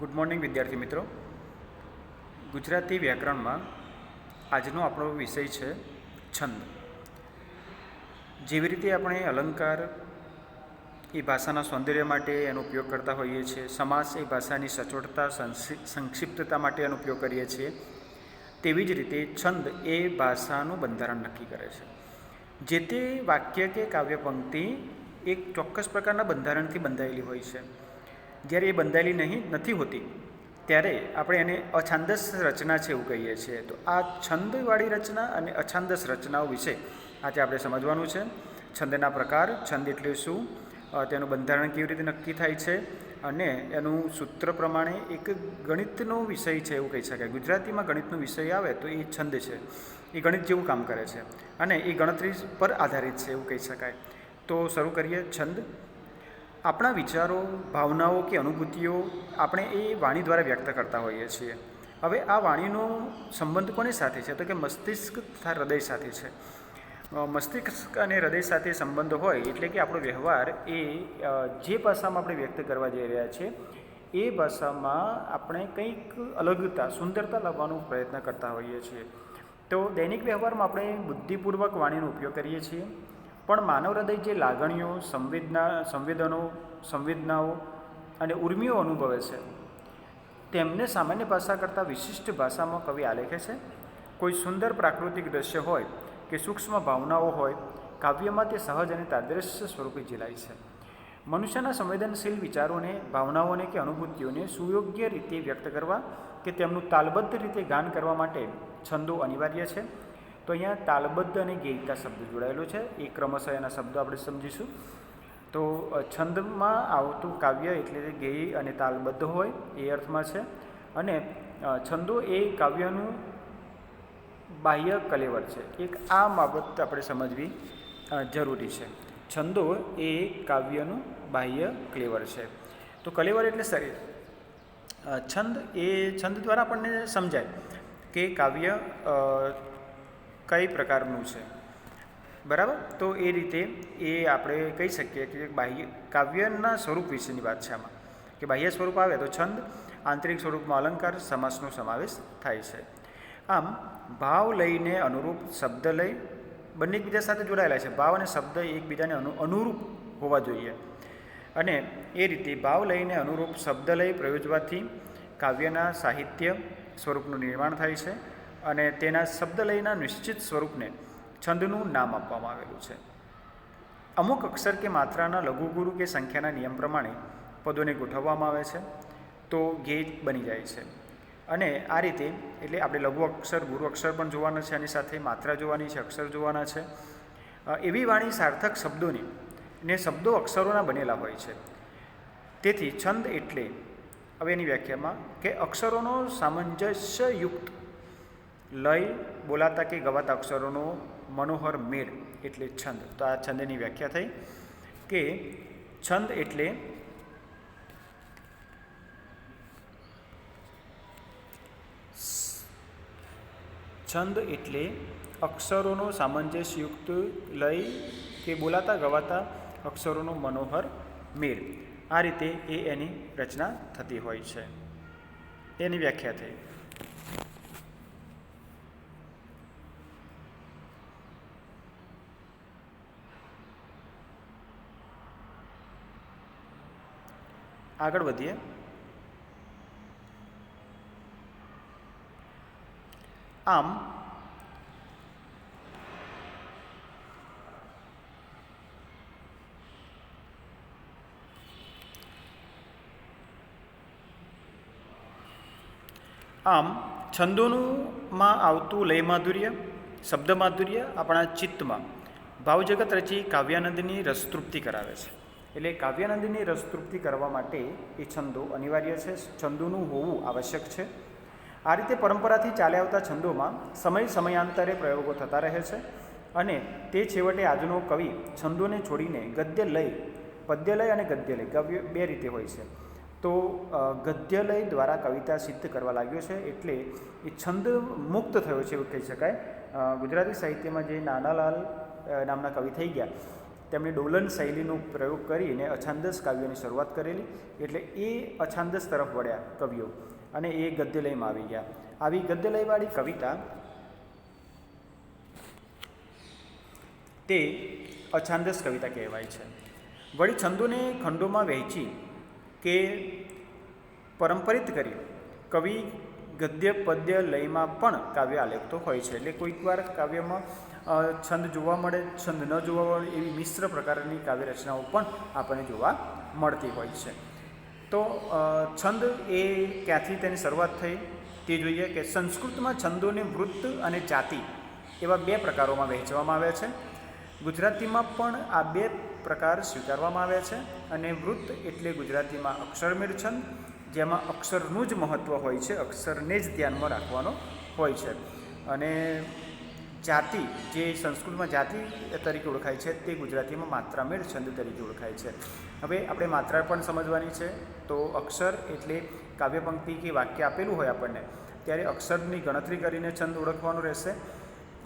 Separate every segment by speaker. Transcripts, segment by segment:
Speaker 1: Good morning વિદ્યાર્થી મિત્રો. ગુજરાતી વ્યાકરણમાં આજનો આપણો વિષય છે છંદ. જેવી રીતે આપણે અલંકાર એ ભાષાના સૌંદર્ય માટે એનો ઉપયોગ કરતા હોઈએ છીએ, સમાસ એ ભાષાની સચોટતા સંક્ષિપ્તતા માટે એનો ઉપયોગ કરીએ છીએ, તેવી જ રીતે છંદ એ ભાષાનું બંધારણ નક્કી કરે છે. જે તે વાક્ય કે કાવ્ય પંક્તિ એક ચોક્કસ પ્રકારના બંધારણથી બંધાયેલી હોય છે. જ્યારે એ બંધાયેલી નથી હોતી ત્યારે આપણે એને અછાંદસ રચના છે એવું કહીએ છીએ. તો આ છંદવાળી રચના અને અછાંદસ રચનાઓ વિશે આજે આપણે સમજવાનું છે. છંદના પ્રકાર, છંદ એટલે શું, તેનું બંધારણ કેવી રીતે નક્કી થાય છે, અને એનું સૂત્ર પ્રમાણે એક ગણિતનો વિષય છે એવું કહી શકાય. ગુજરાતીમાં ગણિતનો વિષય આવે તો એ છંદ છે, એ ગણિત જેવું કામ કરે છે અને એ ગણતરી પર આધારિત છે એવું કહી શકાય. તો શરૂ કરીએ. છંદ આપણા વિચારો, ભાવનાઓ કે અનુભૂતિઓ આપણે એ વાણી દ્વારા વ્યક્ત કરતા હોઈએ છીએ. હવે આ વાણીનો સંબંધ કોની સાથે છે? તો કે મસ્તિષ્ક તથા હૃદય સાથે છે. મસ્તિષ્ક અને હૃદય સાથે સંબંધ હોય એટલે કે આપણો વ્યવહાર એ જે ભાષામાં આપણે વ્યક્ત કરવા જઈ રહ્યા છીએ એ ભાષામાં આપણે કંઈક અલગતા, સુંદરતા લાવવાનો પ્રયત્ન કરતા હોઈએ છીએ. તો દૈનિક વ્યવહારમાં આપણે બુદ્ધિપૂર્વક વાણીનો ઉપયોગ કરીએ છીએ, પણ માનવ હૃદય જે લાગણીઓ, સંવેદનાઓ અને ઉર્મિઓ અનુભવે છે તેમને સામાન્ય ભાષા કરતાં વિશિષ્ટ ભાષામાં કવિ આલેખે છે. કોઈ સુંદર પ્રાકૃતિક દ્રશ્ય હોય કે સૂક્ષ્મ ભાવનાઓ હોય, કાવ્યમાં તે સહજ અને તાદૃશ્ય સ્વરૂપે ઝીલાય છે. મનુષ્યના સંવેદનશીલ વિચારોને, ભાવનાઓને કે અનુભૂતિઓને સુયોગ્ય રીતે વ્યક્ત કરવા કે તેમનું તાલબદ્ધ રીતે ગાન કરવા માટે છંદો અનિવાર્ય છે. તો અહીંયા તાલબદ્ધ અને ગેયતા શબ્દ જોડાયેલો છે. એ ક્રમશઃ એના શબ્દો આપણે સમજીશું. તો છંદમાં આવતું કાવ્ય એટલે ગેય અને તાલબદ્ધ હોય એ અર્થમાં છે. અને છંદો એ કાવ્યનું બાહ્ય કલેવર છે. એક આ બાબત આપણે સમજવી જરૂરી છે. છંદો એ કાવ્યનું બાહ્ય કલેવર છે. તો કલેવર એટલે શરીર. છંદ દ્વારા આપણને સમજાય કે કાવ્ય કઈ પ્રકારનું છે, બરાબર. તો એ રીતે એ આપણે કહી શકીએ કે બાહ્ય કાવ્યના સ્વરૂપ વિશેની વાત છે આમાં, કે બાહ્ય સ્વરૂપ આવે તો છંદ, આંતરિક સ્વરૂપમાં અલંકાર, સમાસનો સમાવેશ થાય છે. આમ ભાવ લઈને અનુરૂપ શબ્દ લય બંને એકબીજા સાથે જોડાયેલા છે. ભાવ અને શબ્દ એકબીજાને અનુરૂપ હોવા જોઈએ, અને એ રીતે ભાવ લઈને અનુરૂપ શબ્દ લય પ્રયોજવાથી કાવ્યના સાહિત્ય સ્વરૂપનું નિર્માણ થાય છે, અને તેના શબ્દલયના નિશ્ચિત સ્વરૂપને છંદનું નામ આપવામાં આવેલું છે. અમુક અક્ષર કે માત્રાના લઘુગુરુ કે સંખ્યાના નિયમ પ્રમાણે પદોને ગોઠવવામાં આવે છે તો ગેય બની જાય છે. અને આ રીતે એટલે આપણે લઘુ અક્ષર, ગુરુ અક્ષર પણ જોવાના છે, આની સાથે માત્રા જોવાની છે, અક્ષર જોવાના છે. એવી વાણી સાર્થક શબ્દોની ને શબ્દો અક્ષરોના બનેલા હોય છે. તેથી છંદ એટલે, હવે એની વ્યાખ્યામાં, કે અક્ષરોનો સામંજસ્યયુક્ત લય, બોલાતા કે ગવાતા અક્ષરોનો મનોહર મેળ એટલે છંદ. તો આ છંદની વ્યાખ્યા થઈ કે છંદ એટલે અક્ષરોનો સામંજસ્યયુક્ત લય કે બોલાતા ગવાતા અક્ષરોનો મનોહર મેળ. આ રીતે એની રચના થતી હોય છે. એની વ્યાખ્યા થઈ. આગળ વધીએ. આમ છંદોમાં આવતું લય માધુર્ય, શબ્દ માધુર્ય આપણા ચિત્તમાં ભાવજગત રચી કાવ્યાનંદની રસતૃપ્તિ કરાવે છે. એટલે કાવ્યાનંદની રસતૃપ્તિ કરવા માટે એ છંદો અનિવાર્ય છે, છંદોનું હોવું આવશ્યક છે. આ રીતે પરંપરાથી ચાલ્યા આવતા છંદોમાં સમયાંતરે પ્રયોગો થતા રહે છે, અને તે છેવટે આજનો કવિ છંદોને છોડીને પદ્યલય અને ગદ્યલય કાવ્ય બે રીતે હોય છે. તો ગદ્યલય દ્વારા કવિતા સિદ્ધ કરવા લાગ્યો છે, એટલે એ છંદ મુક્ત થયો છે એવું કહી શકાય. ગુજરાતી સાહિત્યમાં જે નાનાલાલ નામના કવિ થઈ ગયા તેમણે ડોલન શૈલીનો પ્રયોગ કરીને અછાંદસ કાવ્યોની શરૂઆત કરેલી, એટલે એ અછાંદસ તરફ વળ્યા કવિઓ અને એ ગદ્યલયમાં આવી ગયા. આવી ગદ્યલયવાળી કવિતા તે અછાંદસ કવિતા કહેવાય છે. વળી છંદોને ખંડોમાં વહેંચી કે પરંપરિત કરી કવિ ગદ્ય પદ્ય લયમાં પણ કાવ્ય આલેખતો હોય છે. એટલે કોઈક વાર કાવ્યમાં છંદ જોવા મળે, છંદ ન જોવા મળે, એવી મિશ્ર પ્રકારની કાવ્ય રચનાઓ પણ આપણને જોવા મળતી હોય છે. તો છંદ એ ક્યાંથી તેની શરૂઆત થઈ તે જોઈએ કે સંસ્કૃતમાં છંદોને વૃત્ત અને જાતિ એવા બે પ્રકારોમાં વહેંચવામાં આવ્યા છે. ગુજરાતીમાં પણ આ બે પ્રકાર સ્વીકારવામાં આવ્યા છે. અને વૃત્ત એટલે ગુજરાતીમાં અક્ષરમેળ છંદ, જેમાં અક્ષરનું જ મહત્ત્વ હોય છે, અક્ષરને જ ધ્યાનમાં રાખવાનો હોય છે. અને જાતિ જે સંસ્કૃતમાં જાતિ તરીકે ઓળખાય છે તે ગુજરાતીમાં માત્રામેળ છંદ તરીકે ઓળખાય છે. હવે આપણે માત્રા પણ સમજવાની છે. તો અક્ષર એટલે કાવ્યપંક્તિ કે વાક્ય આપેલું હોય આપણને ત્યારે અક્ષરની ગણતરી કરીને છંદ ઓળખવાનું રહેશે.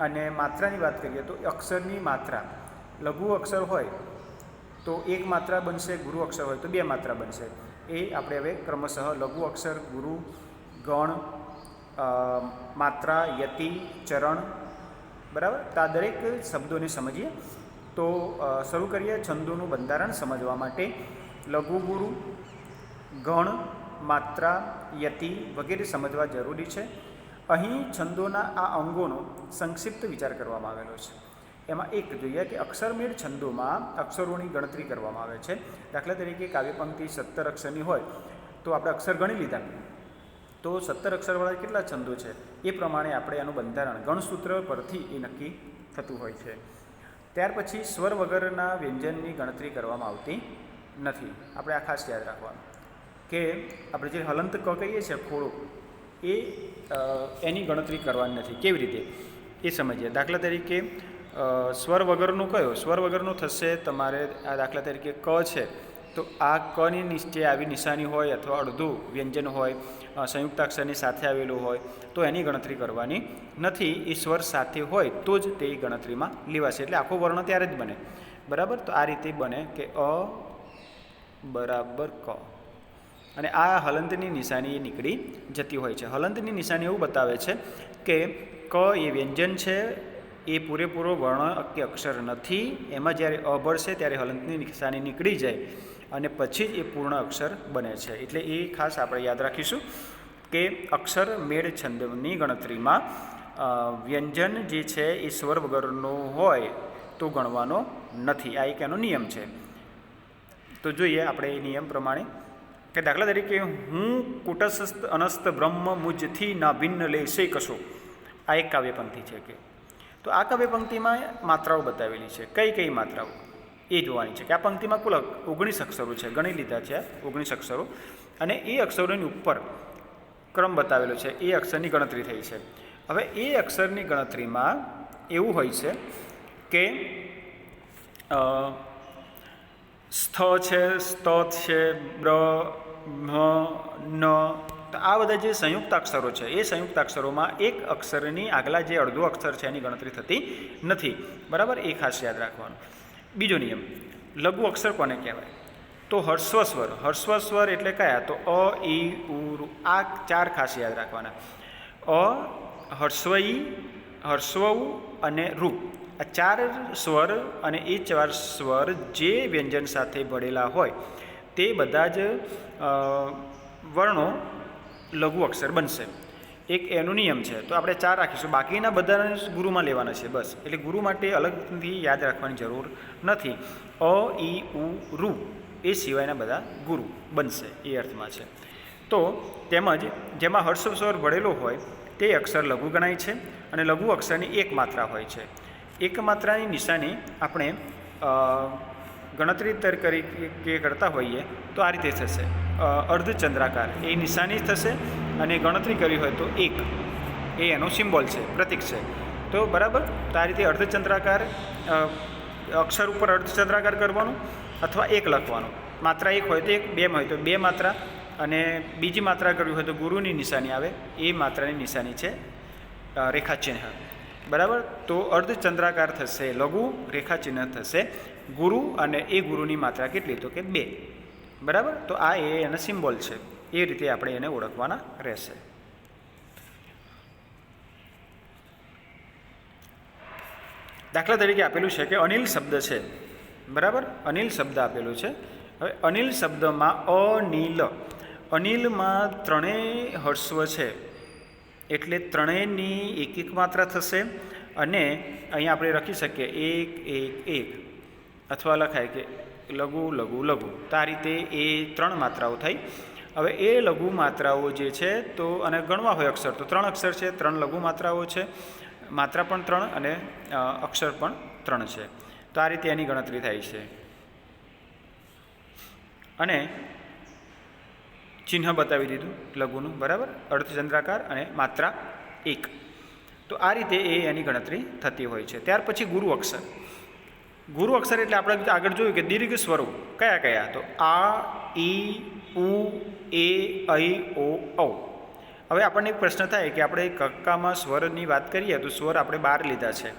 Speaker 1: અને માત્રાની વાત કરીએ તો અક્ષરની માત્રા લઘુ અક્ષર હોય તો એક માત્રા બનશે, ગુરુ અક્ષર હોય તો બે માત્રા બનશે. એ આપણે હવે ક્રમશઃ લઘુ અક્ષર, ગુરુ, ગણ, માત્રા, યતિ, ચરણ, બરાબર, તો આ દરેક શબ્દોને સમજીએ. તો શરૂ કરીએ છંદોનું બંધારણ સમજવા માટે. લઘુ, ગુરુ, ગણ, માત્રા, યતિ વગેરે સમજવા જરૂરી છે. અહીં છંદોના આ અંગોનો સંક્ષિપ્ત વિચાર કરવામાં આવેલો છે. એમાં એક જોઈએ કે અક્ષરમેળ છંદોમાં અક્ષરોની ગણતરી કરવામાં આવે છે. દાખલા તરીકે કાવ્યપંક્તિ 17 અક્ષરની હોય તો આપણે અક્ષર ગણી લીધા, તો 17 અક્ષરવાળા કેટલા છંદો છે એ પ્રમાણે આપણે આનું બંધારણ ગણસૂત્ર પરથી એ નક્કી થતું હોય છે. ત્યાર પછી સ્વર વગરના વ્યંજનની ગણતરી કરવામાં આવતી નથી. આપણે આ ખાસ યાદ રાખવાનું કે આપણે જે હલંત ક કહીએ છીએ ખોળો, એ એની ગણતરી કરવાની નથી. કેવી રીતે એ સમજીએ. દાખલા તરીકે સ્વર વગરનું કયો? સ્વર વગરનું થશે તમારે આ દાખલા તરીકે ક છે તો આ કની નીચે આવી નિશાની હોય અથવા અડધું વ્યંજન હોય, સંયુક્તાક્ષરની સાથે આવેલું હોય તો એની ગણતરી કરવાની નથી. એ સ્વર સાથે હોય તો જ તે ગણતરીમાં લેવાશે. એટલે આખો વર્ણ ત્યારે જ બને, બરાબર. તો આ રીતે બને કે અ બરાબર ક, અને આ હલંતની નિશાની એ નીકળી જતી હોય છે. હલંતની નિશાની એવું બતાવે છે કે ક એ વ્યંજન છે, એ પૂરેપૂરો વર્ણ કે અક્ષર નથી. એમાં જ્યારે અ ભળશે ત્યારે હલંતની નિશાની નીકળી જાય અને પછી જ એ પૂર્ણ અક્ષર બને છે. એટલે એ ખાસ આપણે યાદ રાખીશું કે અક્ષર મેળ છંદની ગણતરીમાં વ્યંજન જે છે એ સ્વર વગરનું હોય તો ગણવાનો નથી. આ એક એનો નિયમ છે. તો જોઈએ આપણે એ નિયમ પ્રમાણે કે દાખલા તરીકે હું કુટસ્થ અનસ્ત બ્રહ્મ મુજથી ના ભિન્ન લેશે કશો, આ એક કાવ્યપંક્તિ છે. કે તો આ કાવ્યપંક્તિમાં માત્રાઓ બતાવેલી છે. કઈ કઈ માત્રાઓ એ જોવાની છે. કે આ પંક્તિમાં કુલ 19 અક્ષરો છે, ગણી લીધા છે 19 અક્ષરો, અને એ અક્ષરોની ઉપર ક્રમ બતાવેલો છે. એ અક્ષરની ગણતરી થઈ છે. હવે એ અક્ષરની ગણતરીમાં એવું હોય છે કે સ્થ છે, સ્ત છે, બ્ર, મ, ન, તો આ બધા જે સંયુક્તાક્ષરો છે એ સંયુક્તાક્ષરોમાં એક અક્ષરની આગલા જે અડધો અક્ષર છે એની ગણતરી થતી નથી, બરાબર. એ ખાસ યાદ રાખવાનું. બીજો નિયમ, લઘુ અક્ષર કોને કહેવાય? તો હર્સ્વ સ્વર. હર્સ્વ સ્વર એટલે કયા? તો અ, ઈ, ઉ, ઋ. આ 4 ખાસ યાદ રાખવાના. અ, હર્સ્વ ઈ, હર્સ્વ ઉ અને ઋ. આ 4 સ્વર અને એ 4 સ્વર જે વ્યંજન સાથે ભળેલા હોય તે બધા જ વર્ણો લઘુ અક્ષર બનશે. એક એનો નિયમ છે. તો આપણે 4 રાખીશું, બાકીના બધાને ગુરુમાં લેવાના છે બસ. એટલે ગુરુ માટે અલગથી યાદ રાખવાની જરૂર નથી. અ, ઈ, ઉ, ઋ એ સિવાયના બધા ગુરુ બનશે, એ અર્થમાં છે. તો તેમજ જેમાં હર્ષ સ્વર ભળેલો હોય તે અક્ષર લઘુ ગણાય છે અને લઘુ અક્ષરની એક માત્રા હોય છે. એક માત્રાની નિશાની આપણે ગણતરી તરીકે કરતા હોઈએ તો આ રીતે થશે. અર્ધચંદ્રાકાર એ નિશાની થશે અને ગણતરી કરી હોય તો 1 એ એનો સિમ્બોલ છે, પ્રતીક છે. તો બરાબર, તો આ રીતે અર્ધચંદ્રાકાર અક્ષર ઉપર અર્ધચંદ્રાકાર કરવાનું અથવા 1 લખવાનું. માત્રા 1 હોય તો 1, 2 હોય તો 2 માત્રા, અને બીજી માત્રા કરવી હોય તો ગુરુની નિશાની આવે. એ માત્રાની નિશાની છે રેખાચિહ્ન. બરાબર. તો અર્ધચંદ્રાકાર થશે, લઘુ રેખાચિહ્ન થશે ગુરુ, અને એ ગુરુની માત્રા કેટલી? તો કે 2. બરાબર. તો આ એનો સિમ્બોલ છે. એ રીતે આપણે એને ઓળખવાના રહેશે. દાખલા તરીકે આપેલું છે કે અનિલ શબ્દ છે. બરાબર. અનિલ શબ્દ આપેલું છે. હવે અનિલ શબ્દમાં અનિલ, અનિલમાં 3 હર્સ્વ છે, એટલે 3ની એક માત્રા થશે. અને અહીંયા આપણે લખી શકીએ 1 1 1, અથવા લખાય કે લઘુ લઘુ લઘુ. તો આ રીતે એ 3 માત્રાઓ થઈ. હવે એ લઘુ માત્રાઓ જે છે તો, અને ગણવા હોય અક્ષર તો 3 અક્ષર છે, 3 લઘુ માત્રાઓ છે, માત્રા પણ 3 અને અક્ષર પણ 3 છે. તો આ રીતે એની ગણતરી થાય છે. અને ચિહ્ન બતાવી દીધું લઘુનું. બરાબર. અર્ધચંદ્રાકાર અને માત્રા 1. તો આ રીતે એની ગણતરી થતી હોય છે. ત્યાર પછી ગુરુ અક્ષર. ગુરુ અક્ષર એટલે આપણે આગળ જોયું કે દીર્ઘ સ્વરો કયા કયા? તો આ, ઈ, ઉ, એ, ઐ, ઓ, ઔ. હવે આપણને એક પ્રશ્ન થાય કે આપણે કક્કામાં સ્વરની વાત કરીએ તો સ્વર આપણે 12 લીધા છે.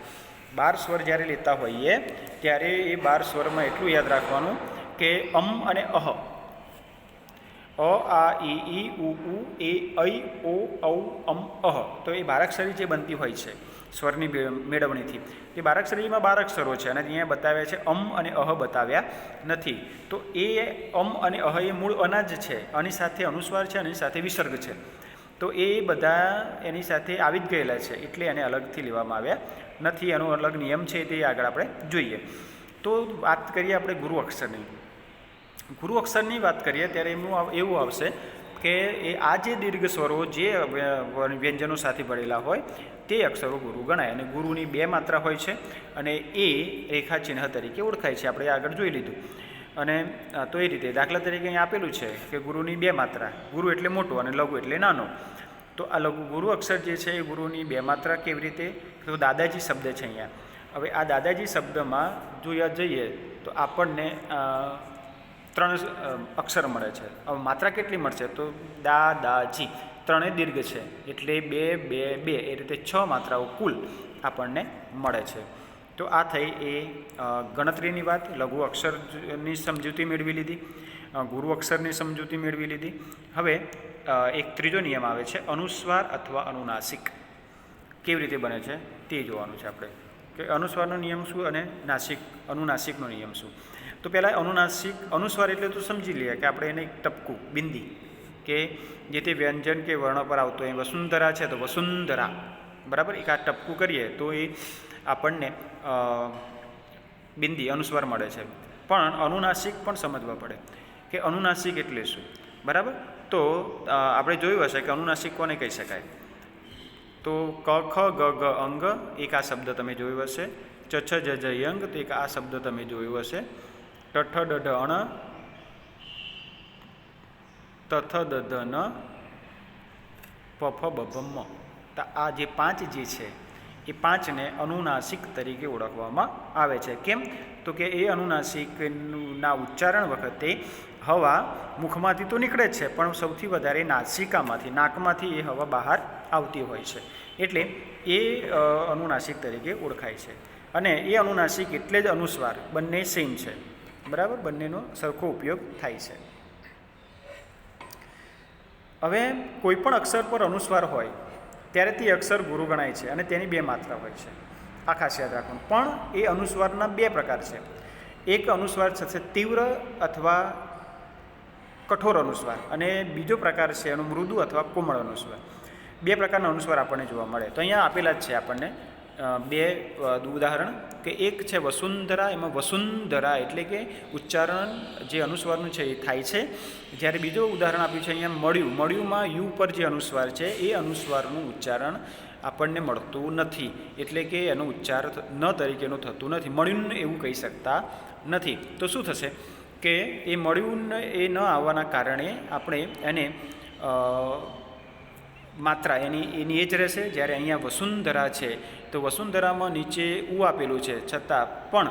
Speaker 1: 12 સ્વર જ્યારે લેતા હોઈએ ત્યારે એ 12 સ્વરમાં એટલું યાદ રાખવાનું કે અને અહ, અ, આ, ઈ, ઉ, એ, ઐ, ઓ, ઔ, અહ. તો એ 12 અક્ષરી જે બનતી હોય છે સ્વરની મેળવણીથી, એ 12 અક્ષરીમાં 12 અક્ષરો છે, અને અહીંયા બતાવ્યા છે અને અહ બતાવ્યા નથી. તો એ અને અહ એ મૂળ અનાજ છે, આની સાથે અનુસ્વાર છે, આની સાથે વિસર્ગ છે. તો એ બધા એની સાથે આવી જ ગયેલા છે, એટલે એને અલગથી લેવામાં આવ્યા નથી. એનો અલગ નિયમ છે, તે આગળ આપણે જોઈએ. તો વાત કરીએ આપણે ગુરુ અક્ષરની. ગુરુ અક્ષરની વાત કરીએ ત્યારે એમનું એવું આવશે કે આ જે દીર્ઘ સ્વરો જે વ્યંજનો સાથે ભળેલા હોય તે અક્ષરો ગુરુ ગણાય. અને ગુરુની 2 માત્રા હોય છે, અને એ રેખાચિહ્ન તરીકે ઓળખાય છે. આપણે આગળ જોઈ લીધું. અને તો એ રીતે દાખલા તરીકે અહીં આપેલું છે કે ગુરુની 2 માત્રા, ગુરુ એટલે મોટો અને લઘુ એટલે નાનો. તો આ લઘુ ગુરુ અક્ષર જે છે એ ગુરુની 2 માત્રા કેવી રીતે? તો દાદાજી શબ્દ છે અહીંયા. હવે આ દાદાજી શબ્દમાં જોયા જઈએ તો આપણને 3 અક્ષર મળે છે. હવે માત્રા કેટલી મળશે? તો દાદાજી, 3 દીર્ઘ છે, એટલે 2 2 2, એ રીતે 6 માત્રાઓ કુલ આપણને મળે છે. તો આ થઈ એ ગણતરીની વાત. લઘુ અક્ષરની સમજૂતી મેળવી લીધી, ગુરુ અક્ષરની સમજૂતી મેળવી લીધી. હવે એક ત્રીજો નિયમ આવે છે, અનુસ્વાર અથવા અનુનાસિક. કેવી રીતે બને છે તે જોવાનું છે આપણે, કે અનુસ્વારનો નિયમ શું અને અનુનાસિકનો નિયમ શું. તો પહેલાં અનુસ્વાર એટલે તો સમજી લઈએ કે આપણે એને એક ટપકું બિંદી, કે જે તે વ્યંજન કે વર્ણ પર આવતો હોય. વસુંધરા છે તો વસુંધરા. બરાબર. એક આ ટપકું કરીએ તો એ આપણને બિંદી અનુસ્વાર મળે છે. પણ અનુનાસિક પણ સમજવા પડે કે અનુનાસિક એટલે શું. બરાબર. તો આપણે જોયું હશે કે અનુનાસિક કોને કહી શકાય? તો ક, ખ, ગ, ગ, અંગ, એક આ શબ્દ તમે જોયું હશે. ચ, છ, જ, જ, યંગ, તો એક આ શબ્દ તમે જોયું હશે. ટ, ઠ, ડ, ઢ, અણ, ત, થ, દ, ધ, ન, પ, ફ, બ, ભ, મ. તો આ જે 5 જે છે એ 5ને અનુનાસિક તરીકે ઓળખવામાં આવે છે. કેમ? તો કે એ અનુનાસિકના ઉચ્ચારણ વખતે હવા મુખમાંથી તો નીકળે જ છે, પણ સૌથી વધારે નાસિકામાંથી, નાકમાંથી એ હવા બહાર આવતી હોય છે. એટલે એ અનુનાસિક તરીકે ઓળખાય છે. અને એ અનુનાસિક એટલે જ અનુસ્વાર, બંને સેમ છે. બરાબર. બંનેનો સરખો ઉપયોગ થાય છે. હવે કોઈ પણ અક્ષર પર અનુસ્વાર હોય ત્યારે તે અક્ષર ગુરુ ગણાય છે, અને તેની 2 માત્રા હોય છે. આ ખાસ યાદ રાખવાનું. પણ એ અનુસ્વારના 2 પ્રકાર છે. એક અનુસ્વાર થશે તીવ્ર અથવા કઠોર અનુસ્વાર, અને બીજો પ્રકાર છે એનો મૃદુ અથવા કોમળ અનુસ્વાર. 2 પ્રકારના અનુસ્વાર આપણને જોવા મળે. તો અહીંયા આપેલા જ છે આપણને 2 ઉદાહરણ, કે એક છે વસુંધરા. એમાં વસુંધરા એટલે કે ઉચ્ચારણ જે અનુસ્વારનું છે એ થાય છે. જ્યારે બીજો ઉદાહરણ આપ્યું છે અહીંયા મળ્યું. મળ્યુંમાં યુ પર જે અનુસ્વાર છે એ અનુસ્વારનું ઉચ્ચારણ આપણને મળતું નથી, એટલે કે એનો ઉચ્ચાર ન તરીકેનું થતું નથી. મળ્યું એવું કહી શકતા નથી. તો શું થશે કે એ મળ્યું એ ન આવવાના કારણે આપણે એને માત્રા એની એ જ રહેશે. જ્યારે અહીંયા વસુંધરા છે તો વસુંધરામાં નીચે ઉ આપેલું છે, છતાં પણ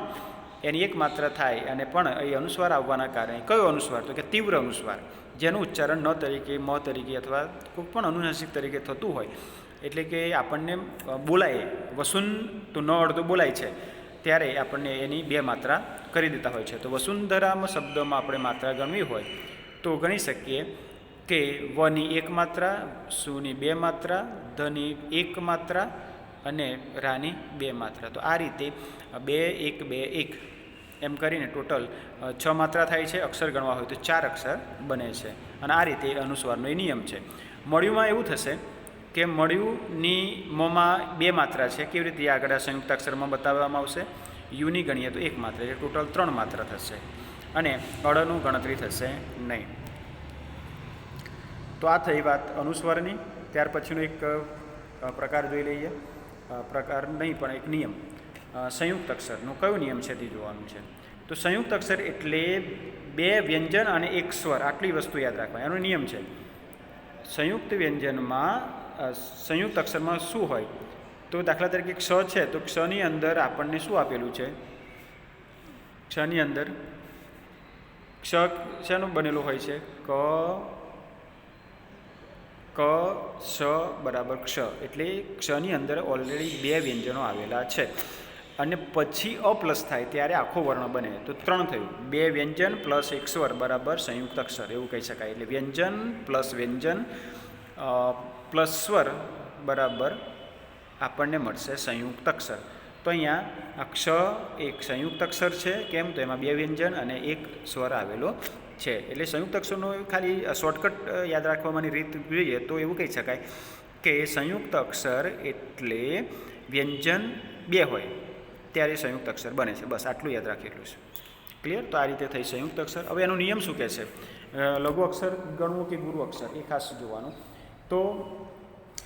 Speaker 1: એની એક માત્રા થાય, અને પણ એ અનુસ્વાર આવવાના કારણે કયો અનુસ્વાર? તો કે તીવ્ર અનુસ્વાર, જેનું ઉચ્ચારણ ન તરીકે, મ તરીકે અથવા કોઈ પણ અનુનાસિક તરીકે થતું હોય એટલે કે આપણને બોલાય વસુન તો ન અડધો બોલાય છે ત્યારે આપણને એની 2 માત્રા કરી દેતા હોય છે. તો વસુંધરામાં શબ્દમાં આપણે માત્રા ગણવી હોય તો ગણી શકીએ કે વની 1 માત્રા, સુની 2 માત્રા, ધની 1 માત્રા અને રાની 2 માત્રા. તો આ રીતે 2 1 2 1 એમ કરીને ટોટલ 6 માત્રા થાય છે. અક્ષર ગણવા હોય તો 4 અક્ષર બને છે. અને આ રીતે અનુસ્વારનો એ નિયમ છે. મળ્યુંમાં એવું થશે કે મળ્યુંની મોમાં 2 માત્રા છે. કેવી રીતે આગળ આ સંયુક્ત અક્ષરમાં બતાવવામાં આવશે. યુની ગણીએ તો 1 માત્રા એટલે ટોટલ 3 માત્રા થશે અને અળનું ગણતરી થશે નહીં. તો આ થઈ વાત અનુસ્વારની. ત્યાર પછીનો એક પ્રકાર જોઈ લઈએ. પ્રકાર નહીં પણ એક નિયમ. સંયુક્ત અક્ષરનો કયો નિયમ છે તે જોવાનું છે. તો સંયુક્ત અક્ષર એટલે 2 વ્યંજન અને 1 સ્વર, આટલી વસ્તુ યાદ રાખવાની. એનો નિયમ છે સંયુક્ત વ્યંજનમાં સંયુક્ત અક્ષરમાં શું હોય તો દાખલા તરીકે ક્ષ છે તો ક્ષની અંદર આપણને શું આપેલું છે. ક્ષની અંદર ક્ષ શેનું બનેલું હોય છે. ક શ બરાબર ક્ષ એટલે ક્ષની અંદર ઓલરેડી 2 વ્યંજનો આવેલા છે અને પછી અ પ્લસ થાય ત્યારે આખો વર્ણ બને તો 3 થયું. 2 વ્યંજન પ્લસ 1 સ્વર બરાબર સંયુક્ત અક્ષર એવું કહી શકાય. એટલે વ્યંજન પ્લસ વ્યંજન પ્લસ સ્વર બરાબર આપણને મળશે સંયુક્ત અક્ષર. તો અહીંયા અક્ષ એક સંયુક્ત અક્ષર છે. કેમ તો એમાં 2 વ્યંજન અને 1 સ્વર આવેલો છે. એટલે સંયુક્ત અક્ષરનો ખાલી શોર્ટકટ યાદ રાખવાની રીત જોઈએ તો એવું કહી શકાય કે સંયુક્ત અક્ષર એટલે વ્યંજન 2 હોય ત્યારે સંયુક્ત અક્ષર બને છે. બસ આટલું યાદ રાખેલું છે. ક્લિયર. તો આ રીતે થઈ સંયુક્ત અક્ષર. હવે એનો નિયમ શું કહે છે. લઘુ અક્ષર ગણવું કે ગુરુ અક્ષર એ ખાસ જોવાનું. તો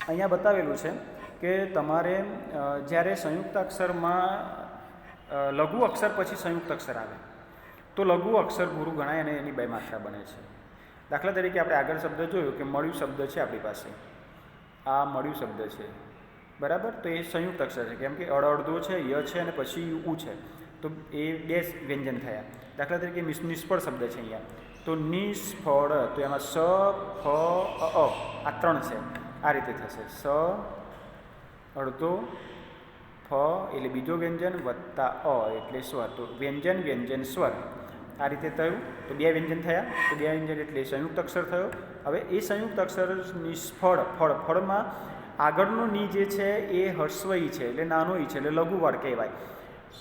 Speaker 1: અહીંયા બતાવેલું છે કે તમારે જ્યારે સંયુક્ત અક્ષરમાં લઘુ અક્ષર પછી સંયુક્ત અક્ષર આવે તો લઘુ અક્ષર ગુરુ ગણાય અને એની 2 માત્રા બને છે. દાખલા તરીકે આપણે આગળ શબ્દ જોયો કે મળ્યું શબ્દ છે આપણી પાસે. આ મળ્યું શબ્દ છે બરાબર. તો એ સંયુક્ત અક્ષર છે કેમ કે અડધો છે, ય છે અને પછી ઉ છે. તો એ 2 વ્યંજન થયા. દાખલા તરીકે નિષ્ફળ શબ્દ છે અહીંયા તો નિષ્ફળ તો એમાં સ ફ અ આ 3 છે. આ રીતે થશે. સ અડધો ફ એટલે બીજો વ્યંજન વત્તા અ એટલે સ્વર. તો વ્યંજન વ્યંજન સ્વર આ રીતે થયું. તો 2 વ્યંજન થયા. તો 2 વ્યંજન એટલે સંયુક્ત અક્ષર થયો. હવે એ સંયુક્ત અક્ષર નિષ્ફળ ફળમાં આગળનો ની જે છે એ હર્સ્વઈ છે એટલે નાનો ઈ છે એટલે લઘુવાળ કહેવાય.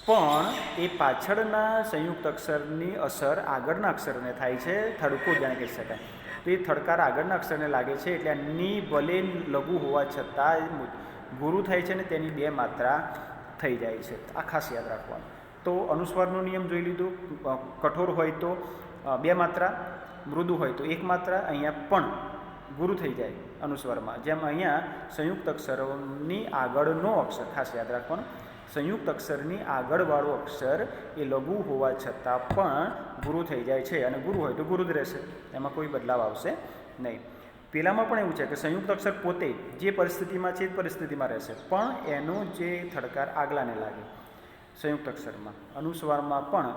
Speaker 1: પણ એ પાછળના સંયુક્ત અક્ષરની અસર આગળના અક્ષરને થાય છે. થડકો જાણે કહી શકાય. તો એ થડકાર આગળના અક્ષરને લાગે છે એટલે ની ભલે લઘુ હોવા છતાં ગુરુ થાય છે ને તેની 2 માત્રા થઈ જાય છે. આ ખાસ યાદ રાખવાનું. તો અનુસ્વારનો નિયમ જોઈ લીધું. કઠોર હોય તો 2 માત્રા, મૃદુ હોય તો 1 માત્રા. અહીંયા પણ ગુરુ થઈ જાય અનુસ્વારમાં. જેમ અહીંયા સંયુક્ત અક્ષરોની આગળનો અક્ષર ખાસ યાદ રાખવાનો. સંયુક્ત અક્ષરની આગળવાળો અક્ષર એ લઘુ હોવા છતાં પણ ગુરુ થઈ જાય છે અને ગુરુ હોય તો ગુરુ જ રહેશે. એમાં કોઈ બદલાવ આવશે નહીં. પેલામાં પણ એવું છે કે સંયુક્ત અક્ષર પોતે જે પરિસ્થિતિમાં છે એ પરિસ્થિતિમાં રહેશે પણ એનો જે થડકાર આગલાને લાગે સંયુક્ત અક્ષરમાં. અનુસ્વારમાં પણ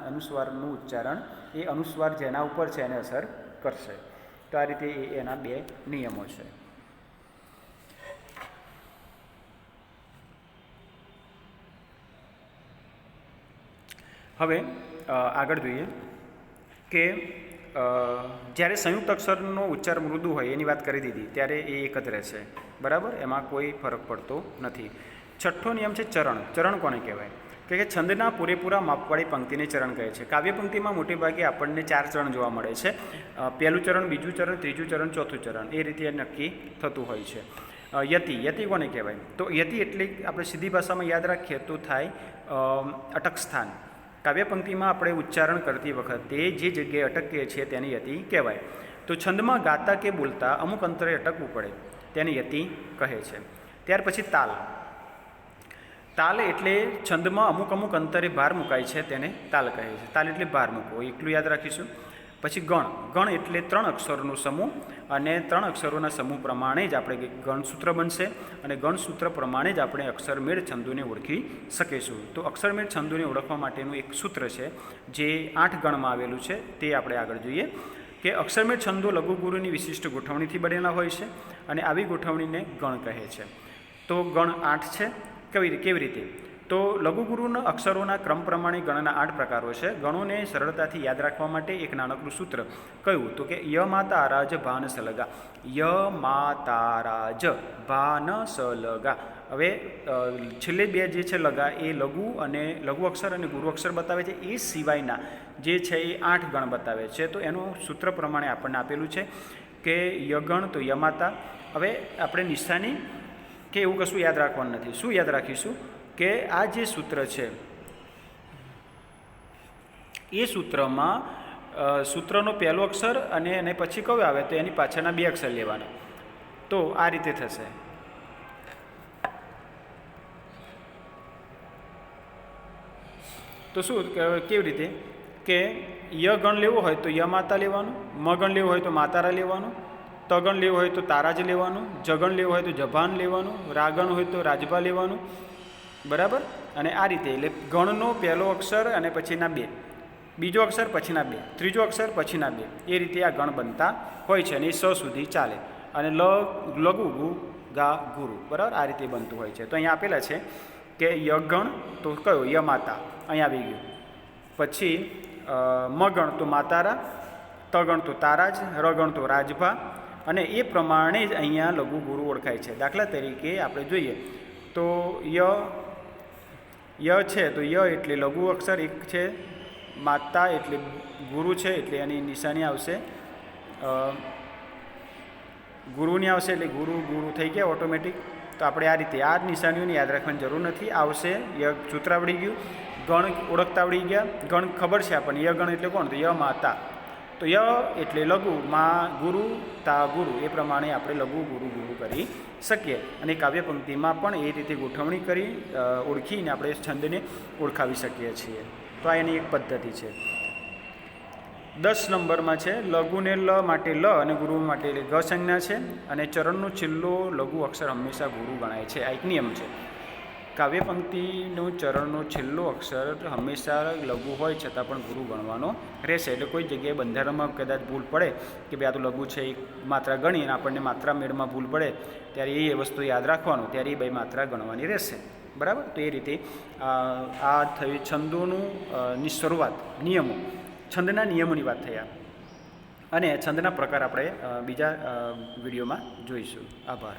Speaker 1: અનુસ્વારનું ઉચ્ચારણ એ અનુસ્વાર જેના ઉપર છે એને અસર કરશે. તો આ રીતે એના 2 નિયમો છે. હવે આગળ જોઈએ કે જ્યારે સંયુક્ત અક્ષરનો ઉચ્ચાર મૃદુ હોય એની વાત કરી દીધી ત્યારે એ એક જ રહેશે બરાબર. એમાં કોઈ ફરક પડતો નથી. છઠ્ઠો નિયમ છે ચરણ. ચરણ કોને કહેવાય કે છંદના પૂરેપૂરા માપવાળી પંક્તિને ચરણ કહે છે. કાવ્ય પંક્તિમાં મોટેભાગે આપણને 4 ચરણ જોવા મળે છે. પહેલું ચરણ, બીજું ચરણ, ત્રીજું ચરણ, ચોથું ચરણ એ રીતે નક્કી થતું હોય છે. યતિ. યતિ કોને કહેવાય તો યતિ એટલે આપણે સીધી ભાષામાં યાદ રાખીએ તો થાય અટક સ્થાન. કાવ્ય પંક્તિમાં આપણે ઉચ્ચારણ કરતી વખતે જે જગ્યાએ અટકીએ છીએ તેને યતિ કહેવાય. તો છંદમાં ગાતા કે બોલતા અમુક અંતરે અટકવું પડે તેને યતિ કહે છે. ત્યાર પછી તાલ. તાલ એટલે છંદમાં અમુક અંતરે ભાર મુકાય છે તેને તાલ કહે છે. તાલ એટલે ભાર મૂકવો એટલું યાદ રાખીશું. પછી ગણ. ગણ એટલે 3 અક્ષરોનો સમૂહ અને 3 અક્ષરોના સમૂહ પ્રમાણે જ આપણે ગણસૂત્ર બનશે અને ગણસૂત્ર પ્રમાણે જ આપણે અક્ષરમેળ છંદોને ઓળખી શકીશું. તો અક્ષરમેળ છંદોને ઓળખવા માટેનું એક સૂત્ર છે જે 8 ગણમાં આવેલું છે તે આપણે આગળ જોઈએ. કે અક્ષરમેળ છંદો લઘુગુરુની વિશિષ્ટ ગોઠવણીથી બનેલા હોય છે અને આવી ગોઠવણીને ગણ કહે છે. તો ગણ 8 છે. કેવી રીતે? તો લઘુગુરુના અક્ષરોના ક્રમ પ્રમાણે ગણના 8 પ્રકારો છે. ગણોને સરળતાથી યાદ રાખવા માટે એક નાનકડું સૂત્ર કયું? તો કે ય માતા રાજ ભાન સલગા. ય માતા રાજ ભાન સલગા. હવે છેલ્લે બે જે છે લગા એ લઘુ અને લઘુ અક્ષર અને ગુરુ અક્ષર બતાવે છે. એ સિવાયના જે છે એ 8 ગણ બતાવે છે. તો એનું સૂત્ર પ્રમાણે આપણને આપેલું છે કે યગણ તો યમાતા. હવે આપણે નિશાની કે એવું કશું યાદ રાખવાનું નથી. શું યાદ રાખીશું કે આ જે સૂત્ર છે એ સૂત્રમાં સૂત્રનો પહેલો અક્ષર અને પછી કયો આવે તો એની પાછળના 2 અક્ષર લેવાના. તો આ રીતે થશે. તો શું કેવી રીતે કે ય ગણ લેવો હોય તો ય માતા લેવાનું, મ ગણ લેવું હોય તો માતારા લેવાનું, ત ગણ લેવું હોય તો તારાજ લેવાનું, જગણ લેવું હોય તો જભાન લેવાનું, રાગણ હોય તો રાજભા લેવાનું. બરાબર. અને આ રીતે એટલે ગણનો પહેલો અક્ષર અને પછીના 2, બીજો અક્ષર પછીના 2, ત્રીજો અક્ષર પછીના 2, એ રીતે આ ગણ બનતા હોય છે અને એ સ સુધી ચાલે. અને લઘુ ગુ ગા ગુરુ. બરાબર. આ રીતે બનતું હોય છે. તો અહીંયા આપેલા છે કે યગણ તો કયો? ય માતા અહીંયા આવી ગયું. પછી મગણ તો માતારા, તગણ તો તારાજ, રગણ તો રાજભા. અને એ પ્રમાણે જ અહીંયા લઘુ ગુરુ ઓળખાય છે. દાખલા તરીકે આપણે જોઈએ તો ય છે તો ય એટલે લઘુ અક્ષર 1 છે, માતા એટલે ગુરુ છે એટલે એની નિશાની આવશે ગુરુની આવશે એટલે ગુરુ થઈ ગયા ઓટોમેટિક. તો આપણે આ રીતે આ નિશાનીઓને યાદ રાખવાની જરૂર નથી. આવશે ય સૂત્ર આવડી ગયું, ગણ ઓળખતા આવડી ગયા. ગણ ખબર છે આપણને. ય ગણ એટલે કોણ? તો ય માતા. તો ય એટલે લઘુ, મા ગુરુ, તા ગુરુ. એ પ્રમાણે આપણે લઘુ ગુરુ કરી શકીએ. અને કાવ્ય પંક્તિમાં પણ એ રીતે ગોઠવણી કરી ઓળખીને આપણે છંદને ઓળખાવી શકીએ છીએ. તો આ એની એક પદ્ધતિ છે. 10 નંબરમાં છે લઘુને લ માટે લ અને ગુરુ માટે ગ સંજ્ઞા છે. અને ચરણનો છેલ્લો લઘુ અક્ષર હંમેશા ગુરુ ગણાય છે. આ એક નિયમ છે. કાવ્ય પંક્તિનો ચરણનો છેલ્લો અક્ષર હંમેશા લઘુ હોય છતાં પણ ગુરુ ગણવાનો રહેશે. એટલે કોઈ જગ્યાએ બંધારણમાં કદાચ ભૂલ પડે કે ભાઈ આ તો લઘુ છે, એક માત્રા ગણીને આપણને માત્રા મેળમાં ભૂલ પડે ત્યારે એ વસ્તુ યાદ રાખવાનું, ત્યારે એ 2 માત્રા ગણવાની રહેશે. બરાબર. તો એ રીતે આ થઈ છંદોનું ની શરૂઆત, નિયમો, છંદના નિયમોની વાત થયા. અને છંદના પ્રકાર આપણે બીજા વિડીયોમાં જોઈશું. આભાર.